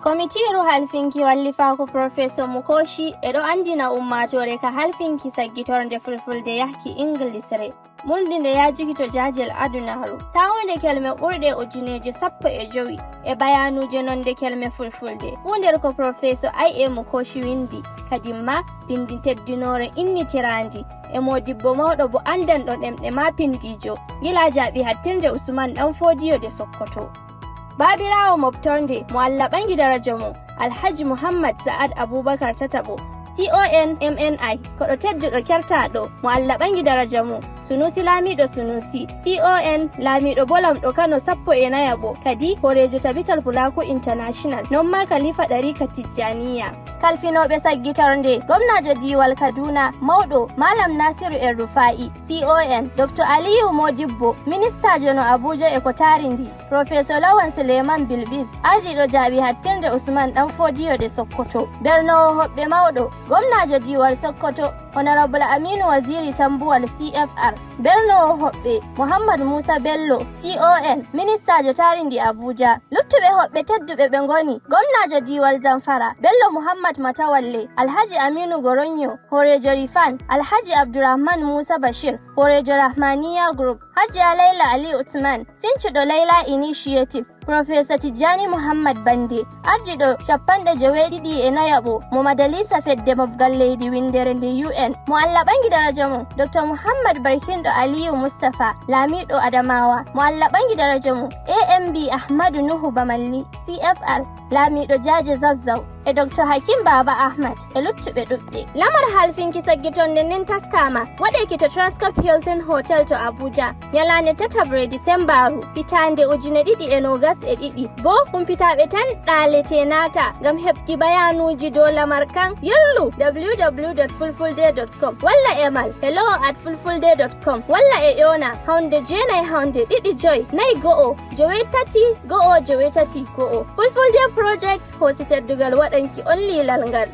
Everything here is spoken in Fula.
Komitiiru halfinki wallifaako Professor Mukoshi eɗo andina ummatore ka halfinki saggitornde fulfulde yahki Inglisre. Murdinde yajiki to jajel adunaru. Sawunde kelme ɓurde ujineje 15 e bayanuje nonde kelme fulfulde. Fu nder ko Professor I.A. Mukoshi windi. Kadimma bindi teddinore innitirandi. E modibbo mawɗo bo andanɗo ɗemɗe ma pindijo. Gila jaaɓi hattirde Usman Dan Fodiyo de Sokoto. Babirawo moftornde mo Allah ɓangi daraja mo Alhaji Muhammad Sa'ad Abubakar Tatabo CON-MNI koɗo tedduɗo kertaɗo mo Allah ɓangi daraja mo Sunusi Lamiɗo Sunusi CON Lamiɗo Bolamɗo Kano 14 kadi horejo tabital Fulako International nonma Khalifa Ɗarika Tijjaniya. Kalfinoɓe saggitornde gwamnajo diwal Kaduna mawɗo Malam Nasiru El Rufai CON Dr. Aliyu Modibbo ministajo no Abuja e ko tarindi Professor Lawan Suleiman Bilbis ardiɗo jaaɓi hattirde Usman Dan Fodiyo de Sokoto. Bernowo hoɓɓe mawɗo gwamnajo diwal Sokoto Honorable Aminu Waziri Tambuwal CFR Bernowo hoɓɓe Muhammad Musa Bello CON ministajo tarindi Abuja. Luttuɓe hoɓɓe tedduɓe ɓe ngoni gwamnajo diwal Zamfara Bello Muhammad Matawalle Alhaji Aminu Goronyo horejo Rifan Alhaji Abdurrahman Musa Bashir horejo Rahmaniya Group Hajiya Laila Ali Uthman Sincuɗo Laila Initiative Professor Tijjani Muhammad Bande ardiɗo 14 mo majalisa fedde mobgal leydi windere nde UN mo Allah ɓangi daraja mo Dr. Muhammad Barkindo Aliyu Mustafa Lamiɗo Adamawa mo Allah ɓangi daraja mo AMB Ahmadu Nuhu Bamalli CFR Lamiɗo Jaje Zazzau e Dr. Hakim Baba Ahmad e luttuɓe ɗuɗɓe. Lamar halfinki saggitonde nden taskama waɗeki to Transcorp Hilton Hotel to Abuja nyalande 3 Disembaru hitande 2022 bo humpitaɓe tan ɗalete nata ngam heɓki bayanuji dow lamar kan yollu www.fulfulde.com walla emal hello@fulfulde.com walla e ƴona hawnde 9 jowettati go'o Fulfulde Project hosi teddugal waɗanki on lilal ngal.